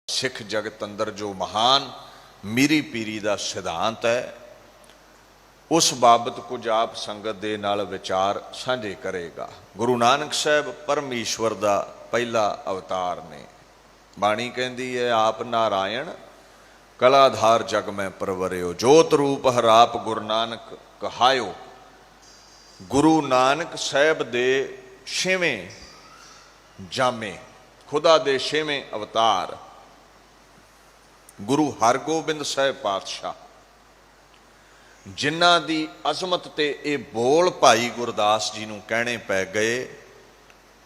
सिख जगत अंदर जो महान मीरी पीरी का सिद्धांत है उस बाबत कुछ आप संगत दे नाल विचार साझे करेगा। गुरु नानक साहब परमेश्वर का पहला अवतार ने। बाणी कहती है आप नारायण कलाधार जग में परवरियो, जोत रूप हर आप गुरु नानक कहायो। गुरु नानक साहब दे छेवें जामे, खुदा दे छेवें अवतार गुरु हरगोबिंद साहब पातशाह, जिन्हां दी अजमत ते ये बोल भाई गुरदास जी नूं कहने पै गए,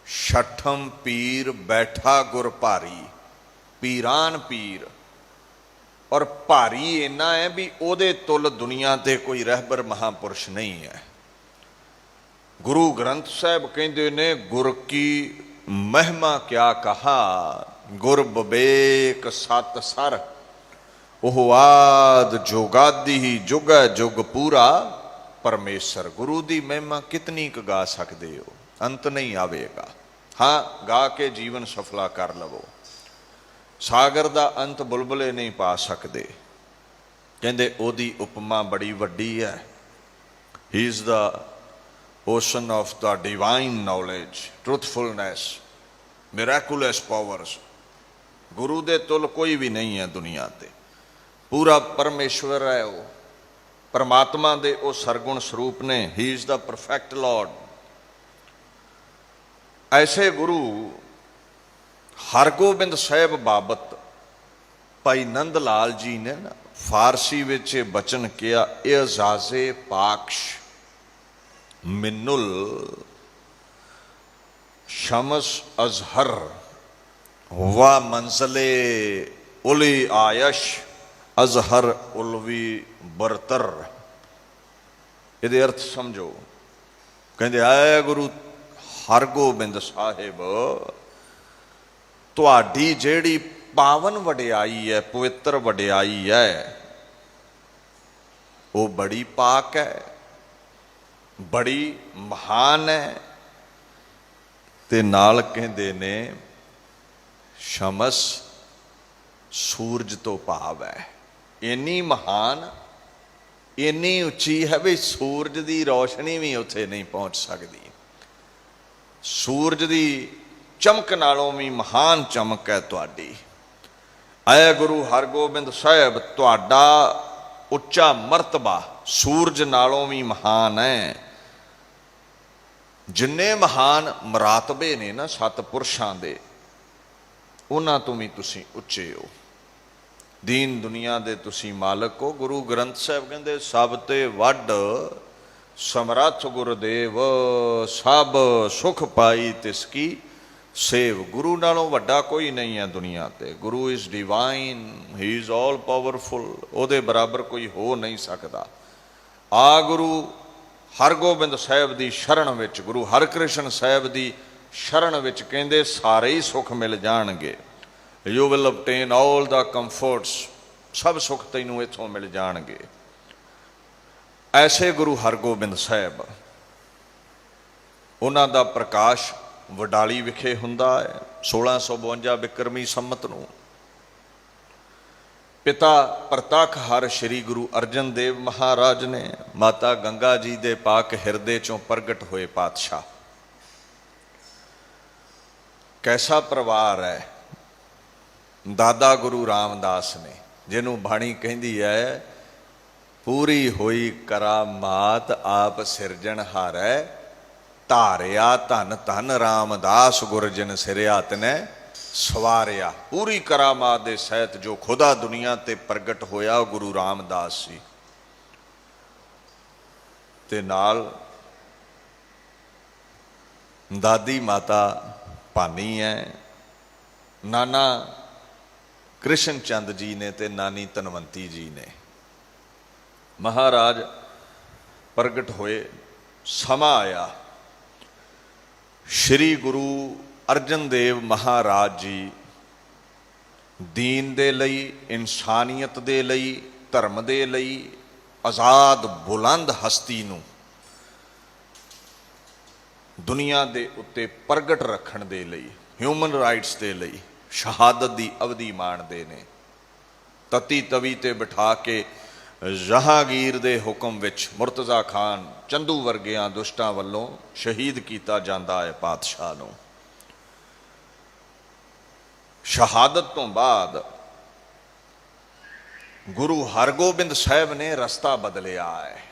छठम पीर बैठा गुर भारी, पीरान पीर। और भारी इन्ना है भी ओदे तुल दुनिया ते कोई रहबर महापुरुष नहीं है। गुरु ग्रंथ साहब कहते ने गुर की महिमा क्या कहा, गुर बबेक सत सर, ओह आद जोगादी ही जुग जुग पूरा परमेश्वर। गुरु की महिमा कितनी क गा सकते हो, अंत नहीं आवेगा। हाँ, गा के जीवन सफला कर लवो। सागर का अंत बुलबुले नहीं पा सकते। कहते ओदी उपमा बड़ी वड्डी है। He is the ocean of the divine knowledge, truthfulness, miraculous powers. गुरु दे तुल कोई भी नहीं है दुनिया ते। पूरा परमेश्वर है वो, परमात्मा दे वो सरगुण स्वरूप ने। He is the perfect Lord. ऐसे गुरु हरगोबिंद साहब बाबत भाई नंद लाल जी ने ना फारसी विच बचन किया, एजाजे पाक्श मिन्नुल शमस अजहर व मंजले उली आयश अजहर उलवी बरतर। ये अर्थ समझो। कहते आए गुरु हरगोबिंद साहिब, तुहाडी जेड़ी पावन वडियाई है, पवित्र वडियाई है, वो बड़ी पाक है, बड़ी महान है। ते नाल कहते ने शमस सूरज तो भाव है। इन्नी महान, इन्नी उच्ची है भी सूरज की रोशनी भी उत्थे नहीं पहुंच सकती। सूरज की चमक नालों भी महान चमक है तुहाडी। ऐ गुरु हरगोबिंद साहब, तुहाडा उच्चा मरतबा सूरज नालों भी महान है। जिन्ने महान मरातबे ने ना सतपुरुषां दे, उन्हां तो भी तुसीं उच्चे हो। दीन दुनिया दे तुसीं मालक हो। गुरु ग्रंथ साहब कहते सब ते वड समरथ गुरुदेव, सब सुख पाई तिसकी सेव। गुरु नालों वड्डा कोई नहीं है दुनिया ते। गुरु is divine, he is all powerful. ओदे बराबर कोई हो नहीं सकता। आ गुरु हरगोबिंद साहब की शरण विच, गुरु हरकृष्ण साहब की शरण विच कहते सारे ही सुख मिल जाणगे। You will obtain all the comforts, सब सुख तैनूं इत्थों मिल जाणगे। ऐसे गुरु हरगोबिंद साहब, उन्हां दा प्रकाश वडाली विखे हुंदा है 1652 विक्रमी संमत नूं। पिता प्रतख हर श्री गुरु अर्जन देव महाराज ने, माता गंगा जी दे पाक हिरदे चों प्रगट होए पातशाह। कैसा परिवार है। दादा गुरु रामदास ने, जिन्हों बाणी कहती है पूरी होई करामात आप सिरजनहार है, धारिया धन धन रामदास गुरजन सिरिया तने सवारिया। पूरी करामात दे सहित जो खुदा दुनिया ते प्रगट होया गुरु रामदास जी ते नाल दादी माता भानी है, नाना कृष्ण चंद जी ने ते नानी धनवंती जी ने। महाराज प्रगट होए, समा आया। श्री गुरु अर्जन देव महाराज जी दीन दे लई, इंसानियत दे लई, धर्म दे लई, आज़ाद बुलंद हस्ती नूं दुनिया दे उत्ते प्रगट रखण दे लई, ह्यूमन राइट्स दे लई शहादत की अवधि माणते ने। तती तवी ते बिठा के जहांगीर दे हुक्म विच मुर्तज़ा खान चंदू वर्गियां दुष्टां वल्लों शहीद किया जाता है पातशाह नूं। शहादत तो बाद गुरु हरगोबिंद साहब ने रस्ता बदलिया है।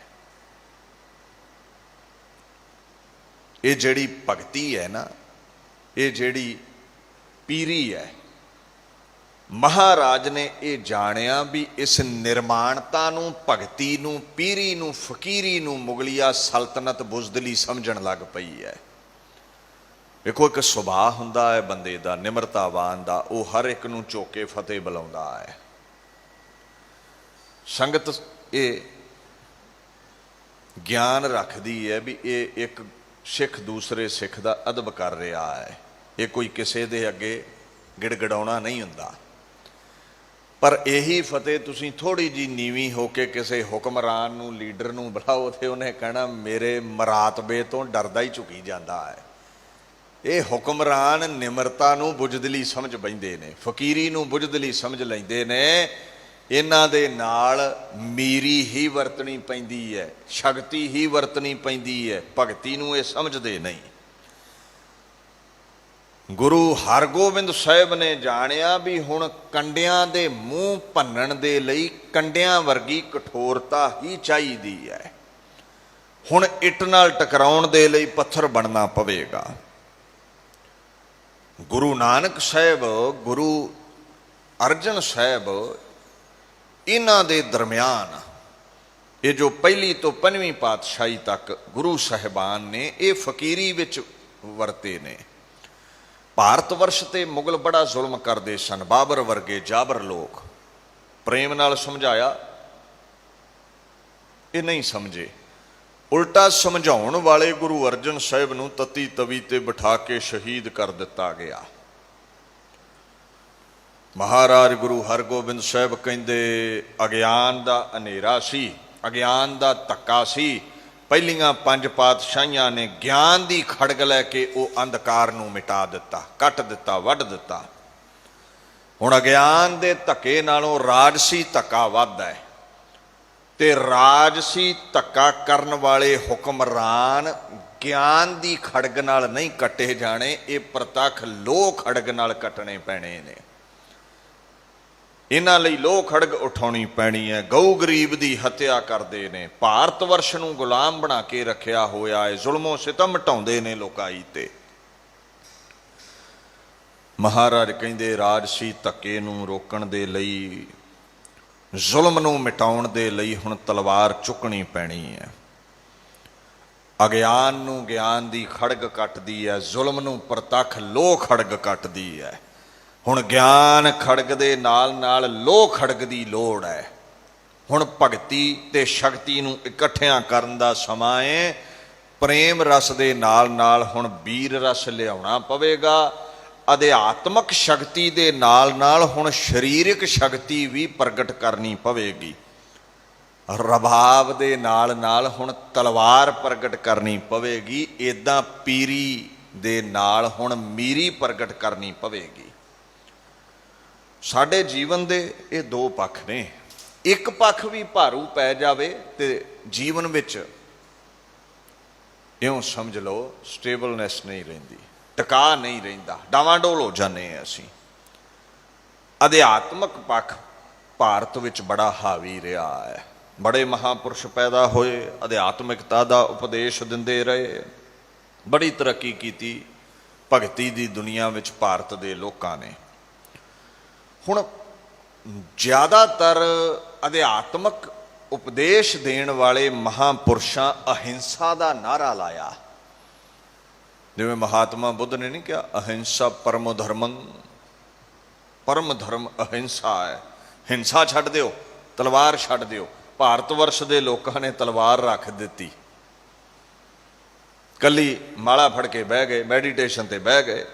ये जिहड़ी भगती है ना, ये जिहड़ी पीरी है, महाराज ने ये जानिया भी इस निर्माणता नूं, भगती नूं, पीरी नूं, फकीरी नूं मुगलिया सल्तनत बुजदली समझण लग पई है। देखो एक सुभाव हुंदा है बंदे दा, निमरतावान दा, वो हर एक नूं चोके फतेह बुलाउंदा है। संगत ये ज्ञान रखदी है भी ये एक सिख दूसरे सिख दा अदब कर रहा है, ये कोई किसी दे अगे गिड़गिड़ाउणा नहीं हुंदा। पर यही फतेह तुसीं थोड़ी जी नीवी होके किसी हुक्मरान नूं, लीडर नूं बुलाओ ते उन्हें कहना मेरे मरातबे तो डरदा ही झुकी जाता है। ये हुक्मरान निमरता नूं बुजदली समझ बैंदे ने, फकीरी नूं बुजदली समझ लैंदे ने। इन्हां दे नाल मीरी ही वरतनी पैंदी है, शक्ति ही वरतनी पैंदी है, भगती नूं ये समझदे नहीं। गुरु हरगोबिंद साहब ने जानिया भी हुण कंडियां दे मूँह भन्नण दे लई कंडियां वर्गी कठोरता ही चाहीदी है। हुण इट नाल टकराउण दे लई पत्थर बनना पवेगा। गुरु नानक साहब, गुरु अर्जन साहब, इन्हां दे दरम्यान ये जो पहली तो पंजवीं पातशाही तक गुरु साहिबान ने ये फकीरी विच वरते ने। भारत वर्ष ते मुगल बड़ा जुल्म करते सन। बाबर वर्गे जाबर लोग प्रेम नाल समझाया, ये नहीं समझे। उल्टा समझाउण वाले गुरु अर्जन साहब नूं तती तवी ते बिठा के शहीद कर दिता गया। महाराज गुरु हरगोबिंद साहब कहंदे अगियान दा हनेरा सी, अगियान दा धक्का सी। पहलियां पंज पातशाहियां ने ज्ञान दी खड़ग लैके वो अंधकार नूं मिटा दिता, कट दिता, वढ दिता। हुण अगियान दे धक्के नालों राजसी धक्का वध है, ते राजसी धक्का करन वाले हुक्मरान ज्ञान दी खड़ग नाल नहीं कटे जाने, ये प्रतख लोह खड़ग नाल कटने पैने ने। इन्हां लई लोह खड़ग उठाउणी पैनी है। गऊ गरीब दी हत्या करदे ने, भारत वर्ष नूं गुलाम बना के रखिया होया है, जुल्मों सितम ढाउंदे ने लोकाई ते। महाराज कहंदे राजसी धक्के नूं रोकण दे लई, जुल्म नूं मिटाउण दे लई हुण तलवार चुकणी पैणी है। अगियान नूं ज्ञान दी खड़ग कटदी है, जुल्म नूं प्रतख लोह खड़ग कटदी है। हुण ज्ञान खड़ग दे नाल नाल लोह खड़ग दी लोड़ है। हुण भगती ते शक्ति नूं इकट्ठियां करन दा समां है। प्रेम रस दे नाल नाल हुण वीर रस लियाउणा पवेगा। अध्यात्मक शक्ति दे नाल नाल हुण शरीरिक शक्ति भी प्रगट करनी पवेगी। रबाब दे नाल नाल हुण तलवार प्रगट करनी पवेगी। इदां पीरी दे नाल हुण मीरी प्रगट करनी पवेगी। साडे जीवन दे ये दो पक्ष ने। एक पक्ष भी भारू पै जावे ते जीवन विच इउं समझ लो स्टेबलनेस नहीं रहिंदी, टिका नहीं रहिंदा, डावाडोल हो जाने असीं। अध्यात्मक पक्ष भारत विच बड़ा हावी रहा है। बड़े महापुरुष पैदा होए, अध्यात्मिकता दा उपदेश दिंदे रहे, बड़ी तरक्की कीती भगती दी दुनिया विच भारत दे लोकां ने। हुण ज़्यादातर अध्यात्मक उपदेश देण वाले महापुरुषां अहिंसा दा नारा लाया। जिवें महात्मा बुद्ध ने नहीं कहा अहिंसा परम धर्मं, परम धर्म अहिंसा है, हिंसा छड्ड दिओ, तलवार छड्ड दिओ। भारत वर्ष दे लोकां ने तलवार रख दित्ती, कली माला फड़ के बह गए, मैਡੀਟੇਸ਼ਨ ते बह गए।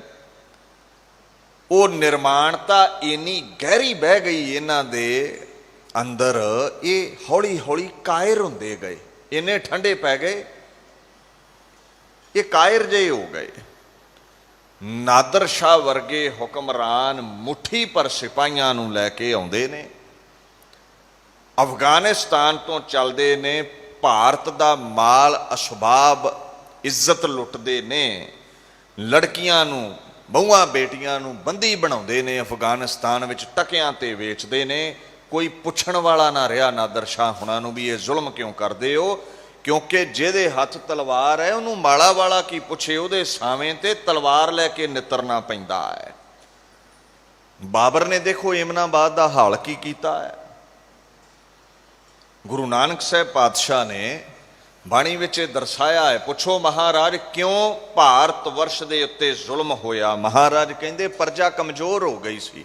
वो निर्माणता इन्नी गहरी बह गई इन्हां दे अंदर, ये हौली हौली कायर हुंदे गए, इन्ने ठंडे पै गए, ये कायर जे हो गए। ਨਾਦਰ ਸ਼ਾਹ ਵਰਗੇ ਹੁਕਮਰਾਨ ਮੁੱਠੀ ਪਰ ਸਿਪਾਹੀਆਂ ਨੂੰ ਲੈ ਕੇ ਆਉਂਦੇ ਨੇ, ਅਫਗਾਨਿਸਤਾਨ ਤੋਂ ਚੱਲਦੇ ਨੇ, ਭਾਰਤ ਦਾ ਮਾਲ ਅਸਬਾਬ ਇੱਜ਼ਤ ਲੁੱਟਦੇ ਨੇ, ਲੜਕੀਆਂ ਨੂੰ, ਬਹੂਆਂ ਬੇਟੀਆਂ ਨੂੰ ਬੰਦੀ ਬਣਾਉਂਦੇ ਨੇ, ਅਫਗਾਨਿਸਤਾਨ ਵਿੱਚ ਟਕਿਆਂ ਤੇ ਵੇਚਦੇ ਨੇ। ਕੋਈ ਪੁੱਛਣ ਵਾਲਾ ਨਾ ਰਿਹਾ ਨਾਦਰ ਸ਼ਾਹ ਹੁਣਾਂ ਨੂੰ ਵੀ ਇਹ ਜ਼ੁਲਮ ਕਿਉਂ ਕਰਦੇ ਹੋ, ਕਿਉਂਕਿ ਜਿਹਦੇ ਹੱਥ ਤਲਵਾਰ ਹੈ ਉਹਨੂੰ ਮਾਲਾ ਵਾਲਾ ਕੀ ਪੁੱਛੇ, ਉਹਦੇ ਸਾਵੇਂ ਤੇ ਤਲਵਾਰ ਲੈ ਕੇ ਨਿੱਤਰਨਾ ਪੈਂਦਾ ਹੈ। ਬਾਬਰ ਨੇ ਦੇਖੋ ਏਮਨਾਬਾਦ ਦਾ ਹਾਲ ਕੀ ਕੀਤਾ ਹੈ। ਗੁਰੂ ਨਾਨਕ ਸਾਹਿਬ ਪਾਤਸ਼ਾਹ ਨੇ ਬਾਣੀ ਵਿੱਚ ਦਰਸਾਇਆ ਹੈ, ਪੁੱਛੋ ਮਹਾਰਾਜ ਕਿਉਂ ਭਾਰਤ ਵਰਸ਼ ਦੇ ਉੱਤੇ ਜ਼ੁਲਮ ਹੋਇਆ। ਮਹਾਰਾਜ ਕਹਿੰਦੇ ਪ੍ਰਜਾ ਕਮਜ਼ੋਰ ਹੋ ਗਈ ਸੀ,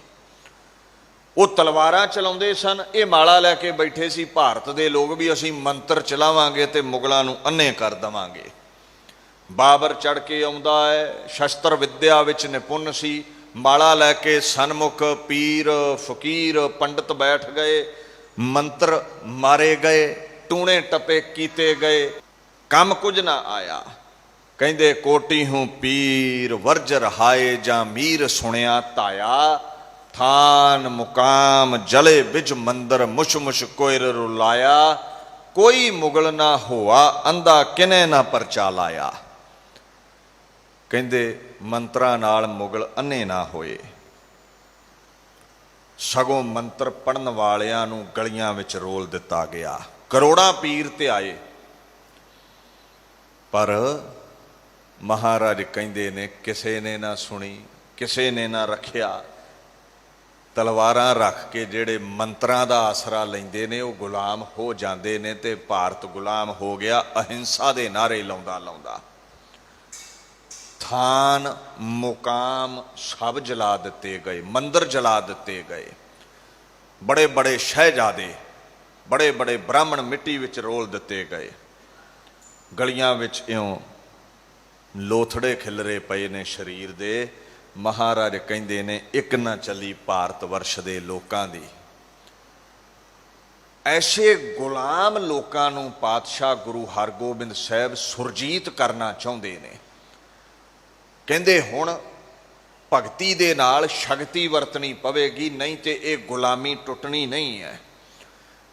ਉਹ ਤਲਵਾਰਾਂ ਚਲਾਉਂਦੇ ਸਨ, ਇਹ ਮਾਲਾ ਲੈ ਕੇ ਬੈਠੇ ਸੀ ਭਾਰਤ ਦੇ ਲੋਕ ਵੀ ਅਸੀਂ ਮੰਤਰ ਚਲਾਵਾਂਗੇ ਤੇ ਮੁਗਲਾਂ ਨੂੰ ਅੰਨੇ ਕਰ ਦੇਵਾਂਗੇ। ਬਾਬਰ ਚੜ ਕੇ ਆਉਂਦਾ ਹੈ, ਸ਼ਸਤਰ ਵਿੱਦਿਆ ਵਿੱਚ ਨਿਪੁੰਨ ਸੀ, ਮਾਲਾ ਲੈ ਕੇ ਸਨਮੁਖ ਪੀਰ ਫਕੀਰ ਪੰਡਤ ਬੈਠ ਗਏ, ਮੰਤਰ ਮਾਰੇ ਗਏ, ਟੂਣੇ ਟੱਪੇ ਕੀਤੇ ਗਏ, ਕੰਮ ਕੁਝ ਨਾ ਆਇਆ। ਕਹਿੰਦੇ ਕੋਟੀ ਹੂੰ ਪੀਰ ਵਰਜ ਰਹਾਏ ਜਾਂ ਮੀਰ ਸੁਣਿਆ ਧਾਇਆ, ਥਾਨ ਮੁਕਾਮ ਜਲੇ ਬਿਜ ਮੰਦਰ ਮੁਸ਼ ਮੁਸ਼ ਕੋਇਰ ਰੁਲਾਇਆ, ਕੋਈ ਮੁਗਲ ਨਾ ਹੋਆ ਅੰਧਾ ਕਿਨੇ ਨਾ ਪਰਚਾ ਲਾਇਆ। ਕਹਿੰਦੇ ਮੰਤਰਾਂ ਨਾਲ ਮੁਗਲ ਅੰਨੇ ਨਾ ਹੋਏ, ਸਗੋਂ ਮੰਤਰ ਪੜਨ ਵਾਲਿਆਂ ਨੂੰ ਗਲੀਆਂ ਵਿੱਚ ਰੋਲ ਦਿੱਤਾ ਗਿਆ। ਕਰੋੜਾਂ ਪੀਰ ਤੇ ਆਏ, ਪਰ ਮਹਾਰਾਜ ਕਹਿੰਦੇ ਨੇ ਕਿਸੇ ਨੇ ਨਾ ਸੁਣੀ, ਕਿਸੇ ਨੇ ਨਾ ਰੱਖਿਆ। ਤਲਵਾਰਾਂ ਰੱਖ ਕੇ ਜਿਹੜੇ ਮੰਤਰਾਂ ਦਾ ਆਸਰਾ ਲੈਂਦੇ ਨੇ ਉਹ ਗੁਲਾਮ ਹੋ ਜਾਂਦੇ ਨੇ, ਤੇ ਭਾਰਤ ਗੁਲਾਮ ਹੋ ਗਿਆ ਅਹਿੰਸਾ ਦੇ ਨਾਅਰੇ ਲਾਉਂਦਾ ਲਾਉਂਦਾ। ਥਾਨ ਮੁਕਾਮ ਸਭ ਜਲਾ ਦਿੱਤੇ ਗਏ, ਮੰਦਰ ਜਲਾ ਦਿੱਤੇ ਗਏ, ਬੜੇ ਬੜੇ ਸ਼ਹਿਜ਼ਾਦੇ, ਬੜੇ ਬੜੇ ਬ੍ਰਾਹਮਣ ਮਿੱਟੀ ਵਿੱਚ ਰੋਲ ਦਿੱਤੇ ਗਏ। ਗਲੀਆਂ ਵਿੱਚ ਇਉਂ ਲੋਥੜੇ ਖਿਲਰੇ ਪਏ ਨੇ ਸਰੀਰ ਦੇ। ਮਹਾਰਾਜ ਕਹਿੰਦੇ ਨੇ ਇੱਕ ਨਾ ਚੱਲੀ ਭਾਰਤ ਵਰਸ਼ ਦੇ ਲੋਕਾਂ ਦੀ। ਐਸੇ ਗੁਲਾਮ ਲੋਕਾਂ ਨੂੰ ਪਾਤਸ਼ਾਹ ਗੁਰੂ ਹਰਗੋਬਿੰਦ ਸਾਹਿਬ ਸੁਰਜੀਤ ਕਰਨਾ ਚਾਹੁੰਦੇ ਨੇ। ਕਹਿੰਦੇ ਹੁਣ ਭਗਤੀ ਦੇ ਨਾਲ ਸ਼ਕਤੀ ਵਰਤਣੀ ਪਵੇਗੀ, ਨਹੀਂ ਤੇ ਇਹ ਗੁਲਾਮੀ ਟੁੱਟਣੀ ਨਹੀਂ ਹੈ।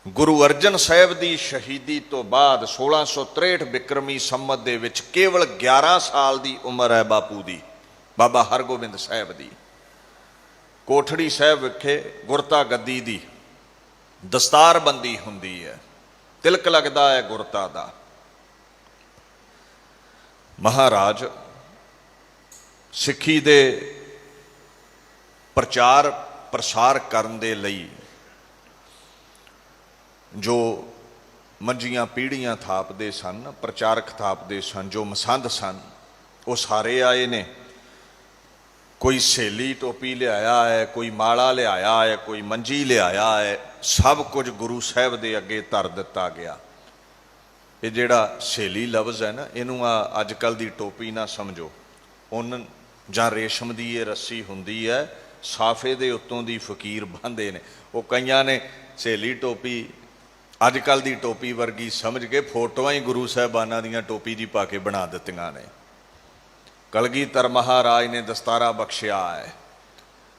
ਗੁਰੂ ਅਰਜਨ ਸਾਹਿਬ ਦੀ ਸ਼ਹੀਦੀ ਤੋਂ ਬਾਅਦ 1663 ਬਿਕਰਮੀ ਸੰਮਤ ਦੇ ਵਿੱਚ ਕੇਵਲ 11 ਸਾਲ ਦੀ ਉਮਰ ਹੈ ਬਾਪੂ ਦੀ, ਬਾਬਾ ਹਰਗੋਬਿੰਦ ਸਾਹਿਬ ਦੀ। ਕੋਠੜੀ ਸਾਹਿਬ ਵਿਖੇ ਗੁਰਤਾ ਗੱਦੀ ਦੀ ਦਸਤਾਰਬੰਦੀ ਹੁੰਦੀ ਹੈ, ਤਿਲਕ ਲੱਗਦਾ ਹੈ ਗੁਰਤਾ ਦਾ। ਮਹਾਰਾਜ ਸਿੱਖੀ ਦੇ ਪ੍ਰਚਾਰ ਪ੍ਰਸਾਰ ਕਰਨ ਦੇ ਲਈ ਜੋ ਮੰਜੀਆਂ ਪੀੜ੍ਹੀਆਂ ਥਾਪਦੇ ਸਨ, ਪ੍ਰਚਾਰਕ ਥਾਪਦੇ ਸਨ, ਜੋ ਮਸੰਦ ਸਨ, ਉਹ ਸਾਰੇ ਆਏ ਨੇ। ਕੋਈ ਸਹੇਲੀ ਟੋਪੀ ਲਿਆਇਆ ਹੈ, ਕੋਈ ਮਾਲਾ ਲਿਆਇਆ ਹੈ, ਕੋਈ ਮੰਜੀ ਲਿਆਇਆ ਹੈ, ਸਭ ਕੁਝ ਗੁਰੂ ਸਾਹਿਬ ਦੇ ਅੱਗੇ ਧਰ ਦਿੱਤਾ ਗਿਆ। ਇਹ ਜਿਹੜਾ ਸਹੇਲੀ ਲਫ਼ਜ਼ ਹੈ ਨਾ, ਇਹਨੂੰ ਅੱਜ ਕੱਲ੍ਹ ਦੀ ਟੋਪੀ ਨਾ ਸਮਝੋ। ਉੱਨ ਜਾਂ ਰੇਸ਼ਮ ਦੀ ਇਹ ਰੱਸੀ ਹੁੰਦੀ ਹੈ, ਸਾਫੇ ਦੇ ਉੱਤੋਂ ਦੀ ਫਕੀਰ ਬੰਨ੍ਹਦੇ ਨੇ। ਉਹ ਕਈਆਂ ਨੇ ਸਹੇਲੀ ਟੋਪੀ ਅੱਜ ਕੱਲ੍ਹ ਦੀ ਟੋਪੀ ਵਰਗੀ ਸਮਝ ਕੇ ਫੋਟੋਆਂ ਹੀ ਗੁਰੂ ਸਾਹਿਬਾਨਾਂ ਦੀਆਂ ਟੋਪੀ ਦੀ ਪਾ ਕੇ ਬਣਾ ਦਿੱਤੀਆਂ ਨੇ। ਕਲਗੀਧਰ ਮਹਾਰਾਜ ਨੇ ਦਸਤਾਰਾ ਬਖਸ਼ਿਆ ਹੈ,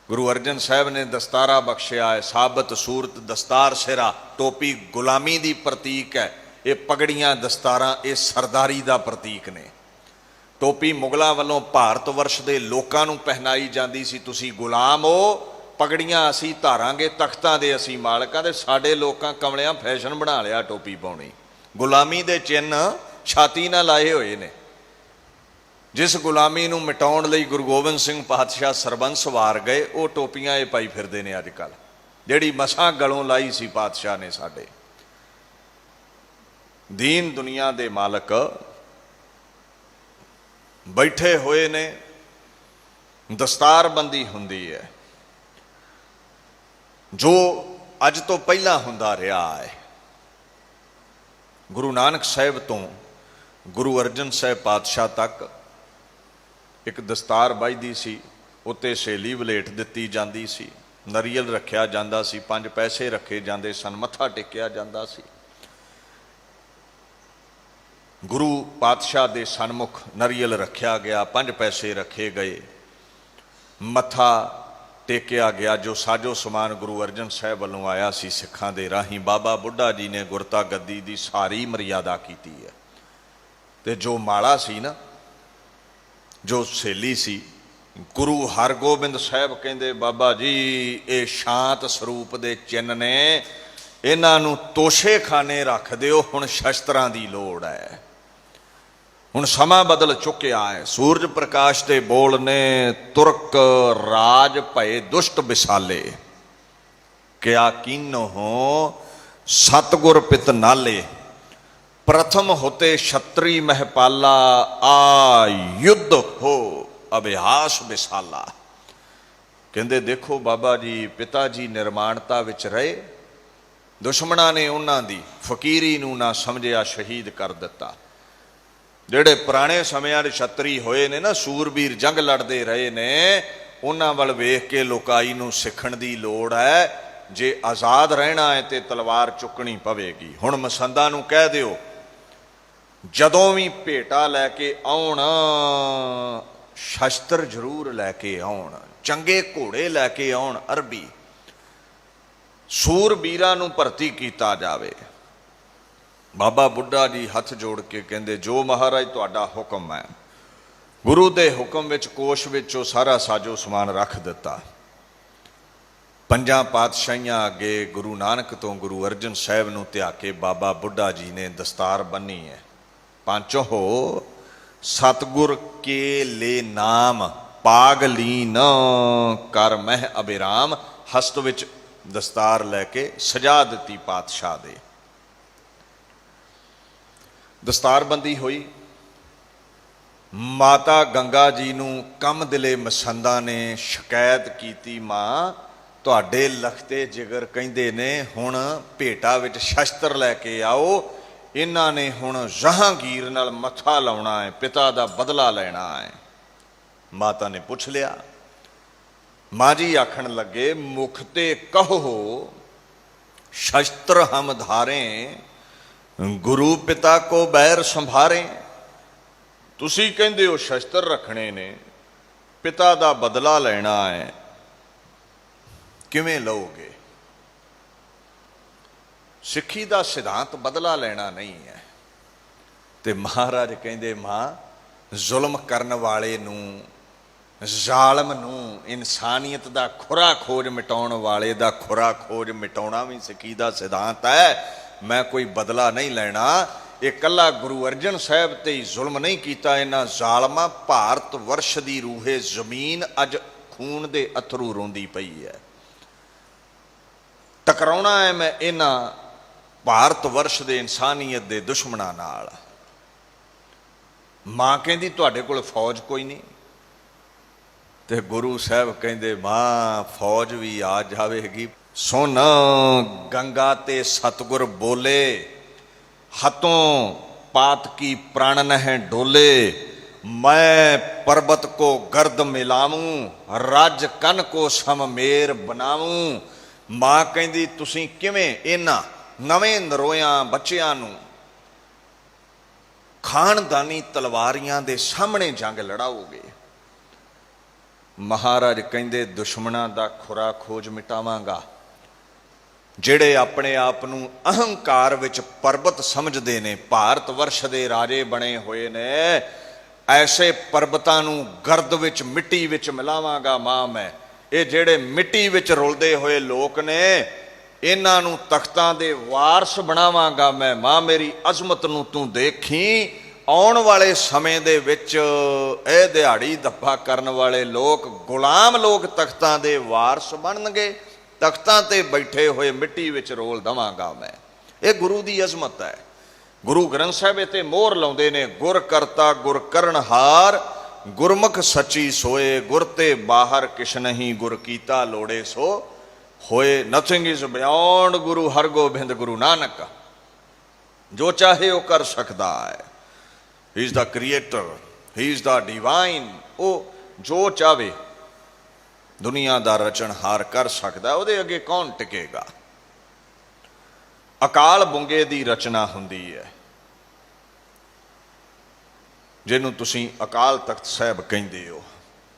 ਗੁਰੂ ਅਰਜਨ ਸਾਹਿਬ ਨੇ ਦਸਤਾਰਾ ਬਖਸ਼ਿਆ ਹੈ। ਸਾਬਤ ਸੂਰਤ ਦਸਤਾਰ ਸਿਰਾ, ਟੋਪੀ ਗੁਲਾਮੀ ਦੀ ਪ੍ਰਤੀਕ ਹੈ। ਇਹ ਪਗੜੀਆਂ ਦਸਤਾਰਾਂ ਇਹ ਸਰਦਾਰੀ ਦਾ ਪ੍ਰਤੀਕ ਨੇ। ਟੋਪੀ ਮੁਗਲਾਂ ਵੱਲੋਂ ਭਾਰਤ ਵਰਸ਼ ਦੇ ਲੋਕਾਂ ਨੂੰ ਪਹਿਨਾਈ ਜਾਂਦੀ ਸੀ, ਤੁਸੀਂ ਗੁਲਾਮ ਹੋ, ਪਗੜੀਆਂ ਅਸੀਂ ਧਾਰਾਂਗੇ, ਤਖਤਾਂ ਦੇ ਅਸੀਂ ਮਾਲਕਾਂ ਦੇ। ਸਾਡੇ ਲੋਕਾਂ ਕਮਲਿਆਂ ਫੈਸ਼ਨ ਬਣਾ ਲਿਆ ਟੋਪੀ ਪਾਉਣੀ। ਗੁਲਾਮੀ ਦੇ ਚਿੰਨ੍ਹ ਛਾਤੀ ਨਾਲ ਲਾਏ ਹੋਏ ਨੇ। ਜਿਸ ਗੁਲਾਮੀ ਨੂੰ ਮਿਟਾਉਣ ਲਈ ਗੁਰੂ ਗੋਬਿੰਦ ਸਿੰਘ ਪਾਤਸ਼ਾਹ ਸਰਬੰਸ ਵਾਰ ਗਏ, ਉਹ ਟੋਪੀਆਂ ਇਹ ਪਾਈ ਫਿਰਦੇ ਨੇ ਅੱਜ ਕੱਲ੍ਹ, ਜਿਹੜੀ ਮਸਾਂ ਗਲੋਂ ਲਾਈ ਸੀ ਪਾਤਸ਼ਾਹ ਨੇ ਸਾਡੇ। ਦੀਨ ਦੁਨੀਆ ਦੇ ਮਾਲਕ ਬੈਠੇ ਹੋਏ ਨੇ, ਦਸਤਾਰਬੰਦੀ ਹੁੰਦੀ ਹੈ, ਜੋ ਅੱਜ ਤੋਂ ਪਹਿਲਾਂ ਹੁੰਦਾ ਰਿਹਾ ਹੈ। ਗੁਰੂ ਨਾਨਕ ਸਾਹਿਬ ਤੋਂ ਗੁਰੂ ਅਰਜਨ ਸਾਹਿਬ ਪਾਤਸ਼ਾਹ ਤੱਕ ਇੱਕ ਦਸਤਾਰ ਵੱਜਦੀ ਸੀ, ਉੱਤੇ ਸਹੇਲੀ ਵਲੇਟ ਦਿੱਤੀ ਜਾਂਦੀ ਸੀ, ਨਰੀਅਲ ਰੱਖਿਆ ਜਾਂਦਾ ਸੀ, 5 ਪੈਸੇ ਰੱਖੇ ਜਾਂਦੇ ਸਨ, ਮੱਥਾ ਟੇਕਿਆ ਜਾਂਦਾ ਸੀ। ਗੁਰੂ ਪਾਤਸ਼ਾਹ ਦੇ ਸਨਮੁਖ ਨਰੀਅਲ ਰੱਖਿਆ ਗਿਆ, 5 ਪੈਸੇ ਰੱਖੇ ਗਏ। ਮੱਥਾ ਟੇਕਿਆ ਗਿਆ। ਜੋ ਸਾਜੋ ਸਮਾਨ ਗੁਰੂ ਅਰਜਨ ਸਾਹਿਬ ਵੱਲੋਂ ਆਇਆ ਸੀ ਸਿੱਖਾਂ ਦੇ ਰਾਹੀਂ, ਬਾਬਾ ਬੁੱਢਾ ਜੀ ਨੇ ਗੁਰਤਾ ਗੱਦੀ ਦੀ ਸਾਰੀ ਮਰਿਆਦਾ ਕੀਤੀ ਹੈ। ਤੇ ਜੋ ਮਾਲਾ ਸੀ ਨਾ, ਜੋ ਸੇਲੀ ਸੀ, ਗੁਰੂ ਹਰਗੋਬਿੰਦ ਸਾਹਿਬ ਕਹਿੰਦੇ ਬਾਬਾ ਜੀ ਇਹ ਸ਼ਾਂਤ ਸਰੂਪ ਦੇ ਚਿੰਨ੍ਹ ਨੇ, ਇਹਨਾਂ ਨੂੰ ਤੋਸ਼ੇਖਾਨੇ ਰੱਖ ਦਿਓ, ਹੁਣ ਸ਼ਸਤਰਾਂ ਦੀ ਲੋੜ ਹੈ। ਹੁਣ ਸਮਾਂ ਬਦਲ ਚੁੱਕਿਆ ਹੈ। ਸੂਰਜ ਪ੍ਰਕਾਸ਼ ਦੇ ਬੋਲ ਨੇ, ਤੁਰਕ ਰਾਜ ਭਏ ਦੁਸ਼ਟ ਵਿਸਾਲੇ, ਕਿਆ ਕੀਨੋ ਹੋ ਸਤਿਗੁਰ ਪਿਤ ਨਾਲੇ, ਪ੍ਰਥਮ ਹੋਤੇ ਛਤਰੀ ਮਹਿਪਾਲਾ, ਆ ਯੁੱਧ ਹੋ ਅਭਿਆਸ ਵਿਸਾਲਾ। ਕਹਿੰਦੇ ਦੇਖੋ ਬਾਬਾ ਜੀ, ਪਿਤਾ ਜੀ ਨਿਰਮਾਣਤਾ ਵਿੱਚ ਰਹੇ, ਦੁਸ਼ਮਣਾਂ ਨੇ ਉਹਨਾਂ ਦੀ ਫਕੀਰੀ ਨੂੰ ਨਾ ਸਮਝਿਆ, ਸ਼ਹੀਦ ਕਰ ਦਿੱਤਾ। ਜਿਹੜੇ ਪੁਰਾਣੇ ਸਮਿਆਂ ਦੇ ਛਤਰੀ ਹੋਏ ਨੇ ਨਾ, ਸੂਰਬੀਰ ਜੰਗ ਲੜਦੇ ਰਹੇ ਨੇ, ਉਹਨਾਂ ਵੱਲ ਵੇਖ ਕੇ ਲੋਕਾਈ ਨੂੰ ਸਿੱਖਣ ਦੀ ਲੋੜ ਹੈ। ਜੇ ਆਜ਼ਾਦ ਰਹਿਣਾ ਹੈ ਤੇ ਤਲਵਾਰ ਚੁੱਕਣੀ ਪਵੇਗੀ। ਹੁਣ ਮਸੰਦਾਂ ਨੂੰ ਕਹਿ ਦਿਓ, ਜਦੋਂ ਵੀ ਭੇਟਾ ਲੈ ਕੇ ਆਉਣ, ਸ਼ਸਤਰ ਜ਼ਰੂਰ ਲੈ ਕੇ ਆਉਣ, ਚੰਗੇ ਘੋੜੇ ਲੈ ਕੇ ਆਉਣ, ਅਰਬੀ ਸੂਰਬੀਰਾਂ ਨੂੰ ਭਰਤੀ ਕੀਤਾ ਜਾਵੇ। ਬਾਬਾ ਬੁੱਢਾ ਜੀ ਹੱਥ ਜੋੜ ਕੇ ਕਹਿੰਦੇ ਜੋ ਮਹਾਰਾਜ ਤੁਹਾਡਾ ਹੁਕਮ ਹੈ। ਗੁਰੂ ਦੇ ਹੁਕਮ ਵਿੱਚ ਕੋਸ਼ ਵਿੱਚ ਉਹ ਸਾਰਾ ਸਾਜੋ ਸਮਾਨ ਰੱਖ ਦਿੱਤਾ। ਪੰਜਾਂ ਪਾਤਸ਼ਾਹੀਆਂ ਅੱਗੇ ਗੁਰੂ ਨਾਨਕ ਤੋਂ ਗੁਰੂ ਅਰਜਨ ਸਾਹਿਬ ਨੂੰ ਧਿਆ ਕੇ ਬਾਬਾ ਬੁੱਢਾ ਜੀ ਨੇ ਦਸਤਾਰ ਬੰਨੀ ਹੈ। ਪਾਂਚੋ ਹੋ ਸਤਿਗੁਰ ਕੇ ਲੈ ਨਾਮ, ਪਾਗ ਲੀਨ ਕਰ ਮਹਿ ਅਬਿਰਾਮ। ਹਸਤ ਵਿੱਚ ਦਸਤਾਰ ਲੈ ਕੇ ਸਜਾ ਦਿੱਤੀ ਪਾਤਸ਼ਾਹ ਦੇ। ਦਸਤਾਰਬੰਦੀ ਹੋਈ। ਮਾਤਾ ਗੰਗਾ ਜੀ ਨੂੰ ਕੰਮ ਦਿਲੇ ਮਸੰਦਾਂ ਨੇ ਸ਼ਿਕਾਇਤ ਕੀਤੀ, ਮਾਂ ਤੁਹਾਡੇ ਲਖਤੇ ਜਿਗਰ ਕਹਿੰਦੇ ਨੇ ਹੁਣ ਭੇਟਾ ਵਿੱਚ ਸ਼ਸਤਰ ਲੈ ਕੇ ਆਓ, ਇਹਨਾਂ ਨੇ ਹੁਣ ਜਹਾਂਗੀਰ ਨਾਲ ਮੱਥਾ ਲਾਉਣਾ ਹੈ, ਪਿਤਾ ਦਾ ਬਦਲਾ ਲੈਣਾ ਹੈ। ਮਾਤਾ ਨੇ ਪੁੱਛ ਲਿਆ। ਮਾਂ ਜੀ ਆਖਣ ਲੱਗੇ, ਮੁਖ ਤੇ ਕਹੋ ਸ਼ਸਤਰ ਹਮ ਧਾਰੇ, ਗੁਰੂ ਪਿਤਾ ਕੋ ਬੈਰ ਸੰਭਾਰੇ। ਤੁਸੀਂ ਕਹਿੰਦੇ ਹੋ ਸ਼ਸਤਰ ਰੱਖਣੇ ਨੇ, ਪਿਤਾ ਦਾ ਬਦਲਾ ਲੈਣਾ ਹੈ, ਕਿਵੇਂ ਲਓਗੇ? ਸਿੱਖੀ ਦਾ ਸਿਧਾਂਤ ਬਦਲਾ ਲੈਣਾ ਨਹੀਂ ਹੈ। ਤੇ ਮਹਾਰਾਜ ਕਹਿੰਦੇ, ਮਾਂ ਜ਼ੁਲਮ ਕਰਨ ਵਾਲੇ ਨੂੰ, ਜ਼ਾਲਮ ਨੂੰ, ਇਨਸਾਨੀਅਤ ਦਾ ਖੁਰਾ ਖੋਜ ਮਿਟਾਉਣ ਵਾਲੇ ਦਾ ਖੁਰਾ ਖੋਜ ਮਿਟਾਉਣਾ ਵੀ ਸਿੱਖੀ ਦਾ ਸਿਧਾਂਤ ਹੈ। ਮੈਂ ਕੋਈ ਬਦਲਾ ਨਹੀਂ ਲੈਣਾ। ਇਹ ਇਕੱਲਾ ਗੁਰੂ ਅਰਜਨ ਸਾਹਿਬ ਤੇ ਹੀ ਜ਼ੁਲਮ ਨਹੀਂ ਕੀਤਾ ਇਹਨਾਂ ਜ਼ਾਲਮਾਂ, ਭਾਰਤ ਵਰਸ਼ ਦੀ ਰੂਹੇ ਜ਼ਮੀਨ ਅੱਜ ਖੂਨ ਦੇ ਅਥਰੂ ਰੋਂਦੀ ਪਈ ਹੈ। ਟਕਰਾਉਣਾ ਹੈ ਮੈਂ ਇਹਨਾਂ ਭਾਰਤ ਵਰਸ਼ ਦੇ ਇਨਸਾਨੀਅਤ ਦੇ ਦੁਸ਼ਮਣਾਂ ਨਾਲ। ਮਾਂ ਕਹਿੰਦੀ ਤੁਹਾਡੇ ਕੋਲ ਫੌਜ ਕੋਈ ਨਹੀਂ। ਤੇ ਗੁਰੂ ਸਾਹਿਬ ਕਹਿੰਦੇ, ਮਾਂ ਫੌਜ ਵੀ ਆ ਜਾਵੇਗੀ। ਸੁਣ ਗੰਗਾ ਤੇ ਸਤਿਗੁਰ ਬੋਲੇ, ਹਤੋਂ ਪਾਤ ਕੀ ਪ੍ਰਾਣ ਨਹਿ ਡੋਲੇ, ਮੈਂ ਪਰਬਤ ਕੋ ਗਰਦ ਮਿਲਾਵੂੰ, ਰੱਜ ਕਨ ਕੋ ਸਮ ਮੇਰ ਬਣਾਵੂੰ। ਮਾਂ ਕਹਿੰਦੀ ਤੁਸੀਂ ਕਿਵੇਂ ਇਹਨਾਂ ਨਵੇਂ ਨਰੋਇਆਂ ਬੱਚਿਆਂ ਨੂੰ ਖਾਨਦਾਨੀ ਤਲਵਾਰੀਆਂ ਦੇ ਸਾਹਮਣੇ ਜੰਗ ਲੜਾਓਗੇ? ਮਹਾਰਾਜ ਕਹਿੰਦੇ ਦੁਸ਼ਮਣਾਂ ਦਾ ਖੁਰਾ ਖੋਜ ਮਿਟਾਵਾਂਗਾ। ਜਿਹੜੇ ਆਪਣੇ ਆਪ ਨੂੰ ਅਹੰਕਾਰ ਵਿੱਚ ਪਰਬਤ ਸਮਝਦੇ ਨੇ, ਭਾਰਤ ਵਰਸ਼ ਦੇ ਰਾਜੇ ਬਣੇ ਹੋਏ ਨੇ, ਐਸੇ ਪਰਬਤਾਂ ਨੂੰ ਗਰਦ ਵਿੱਚ, ਮਿੱਟੀ ਵਿੱਚ ਮਿਲਾਵਾਂਗਾ ਮਾਂ ਮੈਂ। ਇਹ ਜਿਹੜੇ ਮਿੱਟੀ ਵਿੱਚ ਰੁਲਦੇ ਹੋਏ ਲੋਕ ਨੇ, ਇਹਨਾਂ ਨੂੰ ਤਖਤਾਂ ਦੇ ਵਾਰਸ ਬਣਾਵਾਂਗਾ ਮੈਂ। ਮਾਂ ਮੇਰੀ ਅਜ਼ਮਤ ਨੂੰ ਤੂੰ ਦੇਖੀ। ਆਉਣ ਵਾਲੇ ਸਮੇਂ ਦੇ ਵਿੱਚ ਇਹ ਦਿਹਾੜੀ ਦੱਪਾ ਕਰਨ ਵਾਲੇ ਲੋਕ, ਗੁਲਾਮ ਲੋਕ ਤਖਤਾਂ ਦੇ ਵਾਰਸ ਬਣਨਗੇ। ਤਖਤਾਂ ਤੇ ਬੈਠੇ ਹੋਏ ਮਿੱਟੀ ਵਿੱਚ ਰੋਲ ਦੇਵਾਂਗਾ ਮੈਂ। ਇਹ ਗੁਰੂ ਦੀ ਅਜ਼ਮਤ ਹੈ। ਗੁਰੂ ਗ੍ਰੰਥ ਸਾਹਿਬ ਇਹ ਮੋਹਰ ਲਾਉਂਦੇ ਨੇ, ਗੁਰ ਕਰਤਾ ਗੁਰ ਕਰਨਹਾਰ, ਗੁਰਮੁਖ ਸੱਚੀ ਸੋਏ, ਗੁਰ ਤੇ ਬਾਹਰ ਕਿਛ ਨਹੀਂ, ਗੁਰ ਕੀਤਾ ਲੋੜੇ ਸੋ ਹੋਏ। Nothing is beyond Guru Hargobind Guru Nanak. ਜੋ ਚਾਹੇ ਉਹ ਕਰ ਸਕਦਾ ਹੈ। ਹੀ is the creator, he is the divine. ਉਹ ਜੋ ਚਾਹੇ ਦੁਨੀਆ ਦਾ ਰਚਨਹਾਰ ਕਰ ਸਕਦਾ। ਉਹਦੇ ਅੱਗੇ ਕੌਣ ਟਿਕੇਗਾ? ਅਕਾਲ ਬੁੰਗੇ ਦੀ ਰਚਨਾ ਹੁੰਦੀ ਹੈ, ਜਿਹਨੂੰ ਤੁਸੀਂ ਅਕਾਲ ਤਖਤ ਸਾਹਿਬ ਕਹਿੰਦੇ ਹੋ।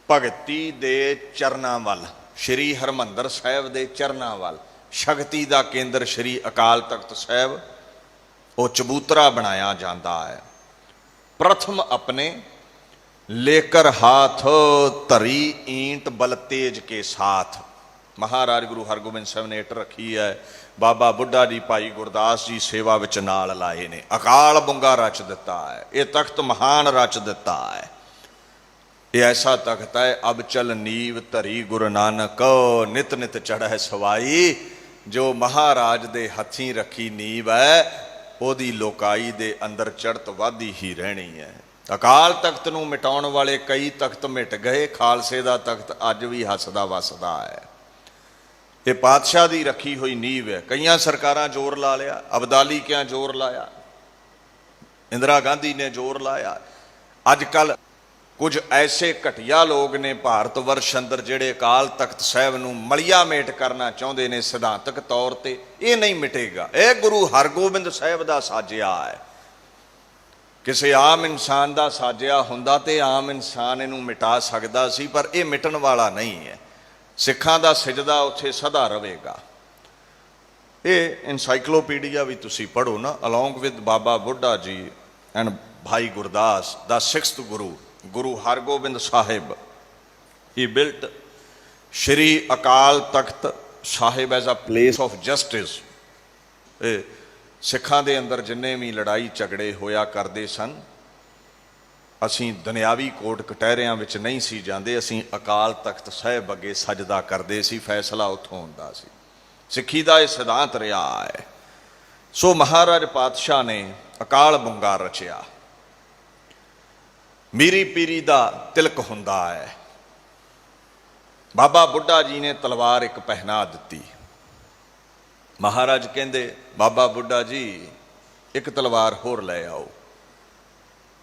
ਭਗਤੀ ਦੇ ਚਰਨਾਂ ਵੱਲ, ਸ਼੍ਰੀ ਹਰਿਮੰਦਰ ਸਾਹਿਬ ਦੇ ਚਰਨਾਂ ਵੱਲ, ਸ਼ਕਤੀ ਦਾ ਕੇਂਦਰ ਸ਼੍ਰੀ ਅਕਾਲ ਤਖਤ ਸਾਹਿਬ, ਉਹ ਚਬੂਤਰਾ ਬਣਾਇਆ ਜਾਂਦਾ ਹੈ। ਪ੍ਰਥਮ ਆਪਣੇ ਲੇਕਰ ਹਾਥ ਧਰੀ ਈਂਟ ਬਲ ਤੇਜ ਕੇ ਸਾਥ। ਮਹਾਰਾਜ ਗੁਰੂ ਹਰਗੋਬਿੰਦ ਸਾਹਿਬ ਨੇ ਇੱਟ ਰੱਖੀ ਹੈ, ਬਾਬਾ ਬੁੱਢਾ ਜੀ ਭਾਈ ਗੁਰਦਾਸ ਜੀ ਸੇਵਾ ਵਿੱਚ ਨਾਲ ਲਾਏ ਨੇ। ਅਕਾਲ ਬੁੰਗਾ ਰਚ ਦਿੱਤਾ ਹੈ, ਇਹ ਤਖਤ ਮਹਾਨ ਰਚ ਦਿੱਤਾ ਹੈ। ਇਹ ਐਸਾ ਤਖਤ ਹੈ, ਅਬ ਚਲ ਨੀਵ ਧਰੀ ਗੁਰੂ ਨਾਨਕ ਨਿਤ ਨਿਤ ਚੜ੍ਹੈ ਸਵਾਈ। ਜੋ ਮਹਾਰਾਜ ਦੇ ਹੱਥੀਂ ਰੱਖੀ ਨੀਵ ਹੈ, ਉਹਦੀ ਲੋਕਾਈ ਦੇ ਅੰਦਰ ਚੜ੍ਹਤ ਵਾਧੀ ਹੀ ਰਹਿਣੀ ਹੈ। ਅਕਾਲ ਤਖਤ ਨੂੰ ਮਿਟਾਉਣ ਵਾਲੇ ਕਈ ਤਖਤ ਮਿਟ ਗਏ, ਖਾਲਸੇ ਦਾ ਤਖਤ ਅੱਜ ਵੀ ਹੱਸਦਾ ਵਸਦਾ ਹੈ। ਇਹ ਪਾਤਸ਼ਾਹ ਦੀ ਰੱਖੀ ਹੋਈ ਨੀਵ ਹੈ। ਕਈਆਂ ਸਰਕਾਰਾਂ ਜ਼ੋਰ ਲਾ ਲਿਆ, ਅਬਦਾਲੀ ਕਿਆਂ ਜ਼ੋਰ ਲਾਇਆ, ਇੰਦਰਾ ਗਾਂਧੀ ਨੇ ਜ਼ੋਰ ਲਾਇਆ। ਅੱਜ ਕੱਲ੍ਹ ਕੁਝ ਐਸੇ ਘਟੀਆ ਲੋਕ ਨੇ ਭਾਰਤ ਵਰਸ਼ ਅੰਦਰ ਜਿਹੜੇ ਅਕਾਲ ਤਖਤ ਸਾਹਿਬ ਨੂੰ ਮਲੀਆ ਮੇਟ ਕਰਨਾ ਚਾਹੁੰਦੇ ਨੇ ਸਿਧਾਂਤਕ ਤੌਰ ਤੇ। ਇਹ ਨਹੀਂ ਮਿਟੇਗਾ, ਇਹ ਗੁਰੂ ਹਰਗੋਬਿੰਦ ਸਾਹਿਬ ਦਾ ਸਾਜਿਆ ਹੈ। ਕਿਸੇ ਆਮ ਇਨਸਾਨ ਦਾ ਸਾਜਿਆ ਹੁੰਦਾ ਤੇ ਆਮ ਇਨਸਾਨ ਇਹਨੂੰ ਮਿਟਾ ਸਕਦਾ ਸੀ, ਪਰ ਇਹ ਮਿਟਣ ਵਾਲਾ ਨਹੀਂ ਹੈ। ਸਿੱਖਾਂ ਦਾ ਸਿਜਦਾ ਉੱਥੇ ਸਦਾ ਰਹੇਗਾ। ਇਹ ਇਨਸਾਈਕਲੋਪੀਡੀਆ ਵੀ ਤੁਸੀਂ ਪੜ੍ਹੋ ਨਾ, along with Baba Buddha ji and Bhai Gurdas ਦਾ 6th Guru, Guru Hargobind Sahib, he built Shri Akal Takht Sahib as a place of justice. ਇਹ ਸਿੱਖਾਂ ਦੇ ਅੰਦਰ ਜਿੰਨੇ ਵੀ ਲੜਾਈ ਝਗੜੇ ਹੋਇਆ ਕਰਦੇ ਸਨ, ਅਸੀਂ ਦੁਨਿਆਵੀ ਕੋਰਟ ਕਟਹਿਰਿਆਂ ਵਿੱਚ ਨਹੀਂ ਸੀ ਜਾਂਦੇ, ਅਸੀਂ ਅਕਾਲ ਤਖਤ ਸਾਹਿਬ ਅੱਗੇ ਸਜਦਾ ਕਰਦੇ ਸੀ, ਫੈਸਲਾ ਉੱਥੋਂ ਹੁੰਦਾ ਸੀ। ਸਿੱਖੀ ਦਾ ਇਹ ਸਿਧਾਂਤ ਰਿਹਾ ਹੈ। ਸੋ ਮਹਾਰਾਜ ਪਾਤਸ਼ਾਹ ਨੇ ਅਕਾਲ ਬੁੰਗਾ ਰਚਿਆ। ਮੀਰੀ ਪੀਰੀ ਦਾ ਤਿਲਕ ਹੁੰਦਾ ਹੈ। ਬਾਬਾ ਬੁੱਢਾ ਜੀ ਨੇ ਤਲਵਾਰ ਇੱਕ ਪਹਿਨਾ ਦਿੱਤੀ। ਮਹਾਰਾਜ ਕਹਿੰਦੇ, ਬਾਬਾ ਬੁੱਢਾ ਜੀ ਇੱਕ ਤਲਵਾਰ ਹੋਰ ਲੈ ਆਓ।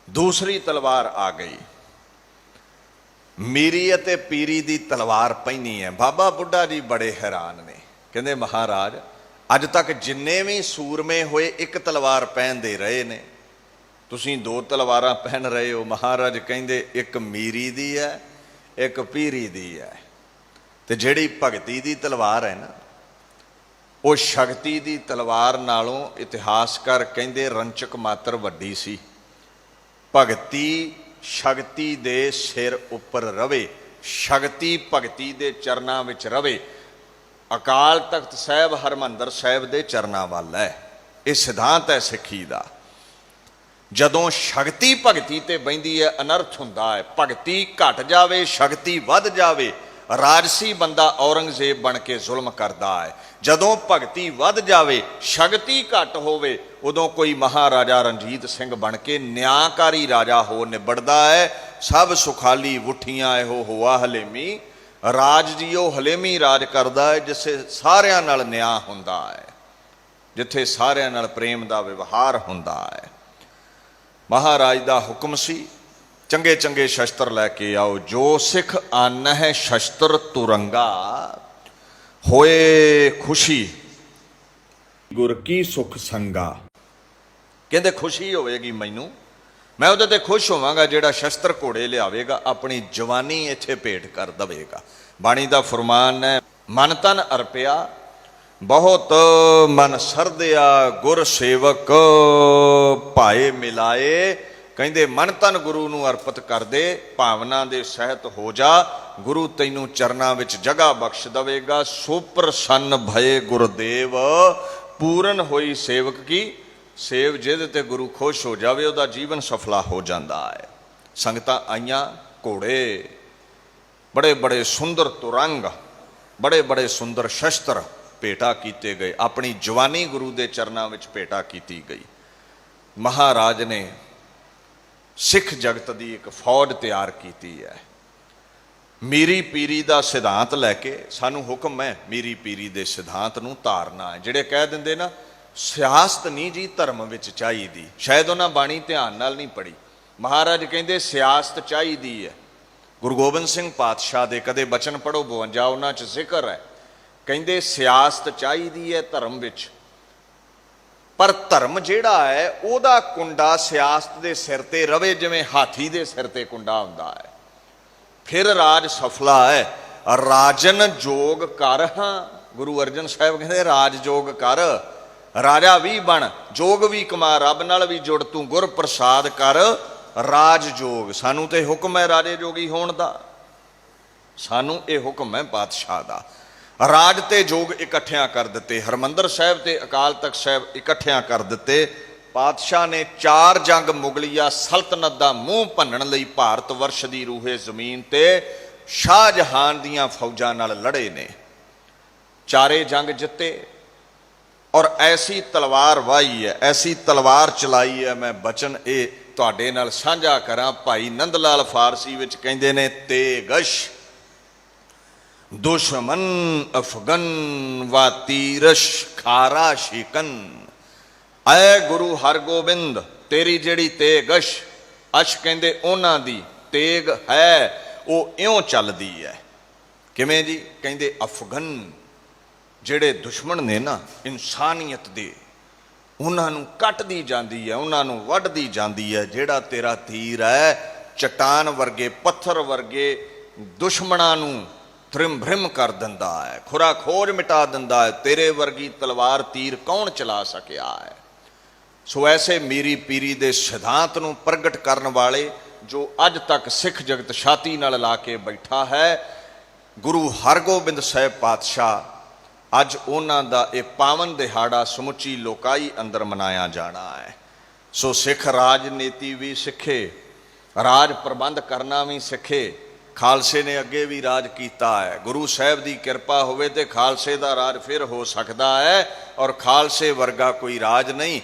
ਦੂਸਰੀ ਤਲਵਾਰ ਆ ਗਈ। ਮੀਰੀ ਅਤੇ ਪੀਰੀ ਦੀ ਤਲਵਾਰ ਪਹਿਨੀ ਹੈ। ਬਾਬਾ ਬੁੱਢਾ ਜੀ ਬੜੇ ਹੈਰਾਨ ਨੇ, ਕਹਿੰਦੇ ਮਹਾਰਾਜ ਅੱਜ ਤੱਕ ਜਿੰਨੇ ਵੀ ਸੂਰਮੇ ਹੋਏ ਇੱਕ ਤਲਵਾਰ ਪਹਿਨਦੇ ਰਹੇ ਨੇ, ਤੁਸੀਂ 2 ਤਲਵਾਰਾਂ ਪਹਿਨ ਰਹੇ ਹੋ। ਮਹਾਰਾਜ ਕਹਿੰਦੇ ਇੱਕ ਮੀਰੀ ਦੀ ਹੈ, ਇੱਕ ਪੀਰੀ ਦੀ ਹੈ। ਤੇ ਜਿਹੜੀ ਭਗਤੀ ਦੀ ਤਲਵਾਰ ਹੈ ਨਾ, ਉਹ ਸ਼ਕਤੀ ਦੀ ਤਲਵਾਰ ਨਾਲੋਂ ਇਤਿਹਾਸਕਾਰ ਕਹਿੰਦੇ ਰੰਚਕ ਮਾਤਰ ਵੱਡੀ ਸੀ। ਭਗਤੀ ਸ਼ਕਤੀ ਦੇ ਸਿਰ ਉੱਪਰ ਰਵੇ, ਸ਼ਕਤੀ ਭਗਤੀ ਦੇ ਚਰਨਾਂ ਵਿੱਚ ਰਵੇ। ਅਕਾਲ ਤਖਤ ਸਾਹਿਬ ਹਰਿਮੰਦਰ ਸਾਹਿਬ ਦੇ ਚਰਨਾਂ ਵੱਲ ਹੈ। ਇਹ ਸਿਧਾਂਤ ਹੈ ਸਿੱਖੀ ਦਾ। ਜਦੋਂ ਸ਼ਕਤੀ ਭਗਤੀ ਤੇ ਬਹਿੰਦੀ ਹੈ, ਅਨਰਥ ਹੁੰਦਾ ਹੈ। ਭਗਤੀ ਘਟ ਜਾਵੇ, ਸ਼ਕਤੀ ਵੱਧ ਜਾਵੇ, ਰਾਜਸੀ ਬੰਦਾ ਔਰੰਗਜ਼ੇਬ ਬਣ ਕੇ ਜ਼ੁਲਮ ਕਰਦਾ ਹੈ। ਜਦੋਂ ਭਗਤੀ ਵੱਧ ਜਾਵੇ, ਸ਼ਕਤੀ ਘੱਟ ਹੋਵੇ, ਉਦੋਂ ਕੋਈ ਮਹਾਰਾਜਾ ਰਣਜੀਤ ਸਿੰਘ ਬਣ ਕੇ ਨਿਆਂਕਾਰੀ ਰਾਜਾ ਹੋ ਨਿਬੜਦਾ ਹੈ। ਸਭ ਸੁਖਾਲੀ ਉਠੀਆਂ ਇਹੋ ਹੋਆ ਹਲੇਮੀ, ਰਾਜ ਜੀਓ ਹਲੇਮੀ ਰਾਜ ਕਰਦਾ ਹੈ, ਜਿੱਥੇ ਸਾਰਿਆਂ ਨਾਲ ਨਿਆਂ ਹੁੰਦਾ ਹੈ, ਜਿੱਥੇ ਸਾਰਿਆਂ ਨਾਲ ਪ੍ਰੇਮ ਦਾ ਵਿਵਹਾਰ ਹੁੰਦਾ ਹੈ। ਮਹਾਰਾਜ ਦਾ ਹੁਕਮ ਸੀ, ਚੰਗੇ ਚੰਗੇ ਸ਼ਸਤਰ ਲੈ ਕੇ ਆਓ। ਜੋ ਸਿੱਖ ਅੰਨ ਹੈ ਸ਼ਸਤਰ ਤੁਰੰਗਾ, ਹੋਏ ਖੁਸ਼ੀ ਗੁਰ ਕੀ ਸੁਖ ਸੰਗਾ। ਕਹਿੰਦੇ ਖੁਸ਼ੀ ਹੋਵੇਗੀ ਮੈਨੂੰ, ਮੈਂ ਉਹਦੇ ਤੇ ਖੁਸ਼ ਹੋਵਾਂਗਾ ਜਿਹੜਾ ਸ਼ਸਤਰ ਘੋੜੇ ਲਿਆਵੇਗਾ, ਆਪਣੀ ਜਵਾਨੀ ਇੱਥੇ ਭੇਟ ਕਰ ਦਵੇਗਾ। ਬਾਣੀ ਦਾ ਫਰਮਾਨ ਹੈ, ਮਨ ਤਨ ਅਰਪਿਆ ਬਹੁਤ ਮਨ ਸਰਦਿਆ, ਗੁਰ ਸੇਵਕ ਭਾਏ ਮਿਲਾਏ। ਕਹਿੰਦੇ ਮਨ ਤਨ ਗੁਰੂ ਨੂੰ ਅਰਪਿਤ ਕਰ ਦੇ, ਭਾਵਨਾ ਦੇ ਸਹਿਤ ਹੋ ਜਾ, ਗੁਰੂ ਤੈਨੂੰ ਚਰਨਾਂ ਵਿੱਚ ਜਗ੍ਹਾ ਬਖਸ਼ ਦਵੇਗਾ। ਸੋ ਪ੍ਰਸੰਨ ਭਏ ਗੁਰਦੇਵ, ਪੂਰਨ ਹੋਈ ਸੇਵਕ ਕੀ ਸੇਵ। ਜਿਹਦੇ ਤੇ ਗੁਰੂ ਖੁਸ਼ ਹੋ ਜਾਵੇ, ਉਹਦਾ ਜੀਵਨ ਸਫਲਾ ਹੋ ਜਾਂਦਾ ਹੈ। ਸੰਗਤਾਂ ਆਈਆਂ, ਘੋੜੇ, ਬੜੇ ਬੜੇ ਸੁੰਦਰ ਤੁਰੰਗ, ਬੜੇ ਬੜੇ ਸੁੰਦਰ ਸ਼ਸਤਰ ਭੇਟਾ ਕੀਤੇ ਗਏ। ਆਪਣੀ ਜਵਾਨੀ ਗੁਰੂ ਦੇ ਚਰਨਾਂ ਵਿੱਚ ਭੇਟਾ ਕੀਤੀ ਗਈ। ਮਹਾਰਾਜ ਨੇ ਸਿੱਖ ਜਗਤ ਦੀ ਇੱਕ ਫੌਜ ਤਿਆਰ ਕੀਤੀ ਹੈ। ਮੀਰੀ ਪੀਰੀ ਦਾ ਸਿਧਾਂਤ ਲੈ ਕੇ ਸਾਨੂੰ ਹੁਕਮ ਹੈ ਮੀਰੀ ਪੀਰੀ ਦੇ ਸਿਧਾਂਤ ਨੂੰ ਧਾਰਨਾ ਹੈ। ਜਿਹੜੇ ਕਹਿ ਦਿੰਦੇ ਨਾ ਸਿਆਸਤ ਨਹੀਂ ਜੀ ਧਰਮ ਵਿੱਚ ਚਾਹੀਦੀ, ਸ਼ਾਇਦ ਉਹਨਾਂ ਬਾਣੀ ਧਿਆਨ ਨਾਲ ਨਹੀਂ ਪੜ੍ਹੀ। ਮਹਾਰਾਜ ਕਹਿੰਦੇ ਸਿਆਸਤ ਚਾਹੀਦੀ ਹੈ। ਗੁਰੂ ਗੋਬਿੰਦ ਸਿੰਘ ਪਾਤਸ਼ਾਹ ਦੇ ਕਦੇ ਬਚਨ ਪੜ੍ਹੋ 52, ਉਹਨਾਂ 'ਚ ਜ਼ਿਕਰ ਹੈ। ਕਹਿੰਦੇ ਸਿਆਸਤ ਚਾਹੀਦੀ ਹੈ ਧਰਮ ਵਿੱਚ, ਪਰ ਧਰਮ ਜਿਹੜਾ ਹੈ ਉਹਦਾ ਕੁੰਡਾ ਸਿਆਸਤ ਦੇ ਸਿਰ ਤੇ ਰਵੇ, ਜਿਵੇਂ ਹਾਥੀ ਦੇ ਸਿਰ ਤੇ ਕੁੰਡਾ ਹੁੰਦਾ ਹੈ। फिर राज सफला है। राजन जोग कर हाँ, गुरु अर्जन साहब कहते राज जोग कर, राजा भी बन, जोग भी कमा, रब नाल भी जुड़, तू गुर प्रसाद कर राज जोग। सानू तो हुक्म है राजे जोगी होण दा, सानू ये हुक्म है पातशाह दा। राज ते जोग इकट्ठियां कर दिते, हरमंदर साहब ते अकाल तख्त साहब इकट्ठियां कर दिते। पातशाह ने 4 जंग मुगलिया सल्तनत दा मूँह भन्नण लई भारत वर्ष दी रूहे जमीन ते शाहजहान दियां फौजां नाल लड़े ने, 4 जंग जिते। और ऐसी तलवार वाही है, ऐसी तलवार चलाई है, मैं बचन ये तुहाडे नाल साझा करा। भाई नंद लाल फारसी विच कहंदे ने, तेगश दुश्मन अफगन व तीरश खारा शिकन। ऐ गुरु हरगोबिंद तेरी जिहड़ी तेगश, अश कहंदे उन्हां दी तेग है वो इउं चलदी है। किवें जी? कहंदे अफगन ਜਿਹੜੇ ਦੁਸ਼ਮਣ ਨੇ ਨਾ ਇਨਸਾਨੀਅਤ ਦੇ, ਉਹਨਾਂ ਨੂੰ ਕੱਟਦੀ ਜਾਂਦੀ ਹੈ, ਉਹਨਾਂ ਨੂੰ ਵੱਢਦੀ ਜਾਂਦੀ ਹੈ। ਜਿਹੜਾ ਤੇਰਾ ਤੀਰ ਹੈ ਚਟਾਨ ਵਰਗੇ, ਪੱਥਰ ਵਰਗੇ ਦੁਸ਼ਮਣਾਂ ਨੂੰ ਥਰਿਮ ਭਰਿਮ ਕਰ ਦਿੰਦਾ ਹੈ, ਖੁਰਾ ਖੋਜ ਮਿਟਾ ਦਿੰਦਾ ਹੈ। ਤੇਰੇ ਵਰਗੀ ਤਲਵਾਰ ਤੀਰ ਕੌਣ ਚਲਾ ਸਕਿਆ ਹੈ? ਸੋ ਐਸੇ ਮੀਰੀ ਪੀਰੀ ਦੇ ਸਿਧਾਂਤ ਨੂੰ ਪ੍ਰਗਟ ਕਰਨ ਵਾਲੇ ਜੋ ਅੱਜ ਤੱਕ ਸਿੱਖ ਜਗਤ ਛਾਤੀ ਨਾਲ ਲਾ ਕੇ ਬੈਠਾ ਹੈ, ਗੁਰੂ ਹਰਗੋਬਿੰਦ ਸਾਹਿਬ ਪਾਤਸ਼ਾਹ, ਅੱਜ ਉਹਨਾਂ ਦਾ ਇਹ ਪਾਵਨ ਦਿਹਾੜਾ ਸਮੁੱਚੀ ਲੋਕਾਈ ਅੰਦਰ ਮਨਾਇਆ ਜਾਣਾ ਹੈ। ਸੋ ਸਿੱਖ ਰਾਜਨੀਤੀ ਵੀ ਸਿੱਖੇ, ਰਾਜ ਪ੍ਰਬੰਧ ਕਰਨਾ ਵੀ ਸਿੱਖੇ। ਖਾਲਸੇ ਨੇ ਅੱਗੇ ਵੀ ਰਾਜ ਕੀਤਾ ਹੈ, ਗੁਰੂ ਸਾਹਿਬ ਦੀ ਕਿਰਪਾ ਹੋਵੇ ਤੇ ਖਾਲਸੇ ਦਾ ਰਾਜ ਫਿਰ ਹੋ ਸਕਦਾ ਹੈ। ਔਰ ਖਾਲਸੇ ਵਰਗਾ ਕੋਈ ਰਾਜ ਨਹੀਂ,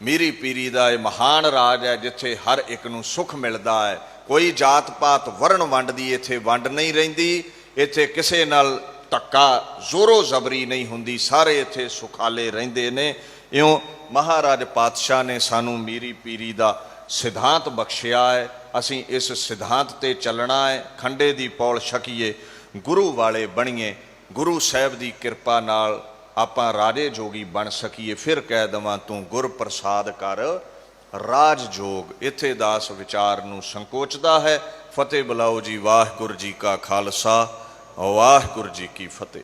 ਮੀਰੀ ਪੀਰੀ ਦਾ ਇਹ ਮਹਾਨ ਰਾਜ ਹੈ ਜਿੱਥੇ ਹਰ ਇੱਕ ਨੂੰ ਸੁੱਖ ਮਿਲਦਾ ਹੈ। ਕੋਈ ਜਾਤ ਪਾਤ ਵਰਨ ਵੰਡ ਦੀ ਇੱਥੇ ਵੰਡ ਨਹੀਂ ਰਹਿੰਦੀ, ਇੱਥੇ ਕਿਸੇ ਨਾਲ ਧੱਕਾ ਜ਼ੋਰੋ ਜ਼ਬਰੀ ਨਹੀਂ ਹੁੰਦੀ, ਸਾਰੇ ਇੱਥੇ ਸੁਖਾਲੇ ਰਹਿੰਦੇ ਨੇ। ਇਉਂ ਮਹਾਰਾਜ ਪਾਤਸ਼ਾਹ ਨੇ ਸਾਨੂੰ ਮੀਰੀ ਪੀਰੀ ਦਾ ਸਿਧਾਂਤ ਬਖਸ਼ਿਆ ਹੈ, ਅਸੀਂ ਇਸ ਸਿਧਾਂਤ ਤੇ ਚੱਲਣਾ ਹੈ। ਖੰਡੇ ਦੀ ਪੌਲ ਛਕੀਏ, ਗੁਰੂ ਵਾਲੇ ਬਣੀਏ, ਗੁਰੂ ਸਾਹਿਬ ਦੀ ਕਿਰਪਾ ਨਾਲ ਆਪਾਂ ਰਾਜੇ ਜੋਗੀ ਬਣ ਸਕੀਏ। ਫਿਰ ਕਹਿ ਦੇਵਾਂ ਤੂੰ ਗੁਰ ਪ੍ਰਸਾਦ ਕਰ ਰਾਜ ਜੋਗ। ਇੱਥੇ ਦਾਸ ਵਿਚਾਰ ਨੂੰ ਸੰਕੋਚਦਾ ਹੈ। ਫਤਿਹ ਬੁਲਾਓ ਜੀ। ਵਾਹਿਗੁਰੂ ਜੀ ਕਾ ਖਾਲਸਾ, ਵਾਹਿਗੁਰੂ ਜੀ ਕੀ ਫਤਿਹ।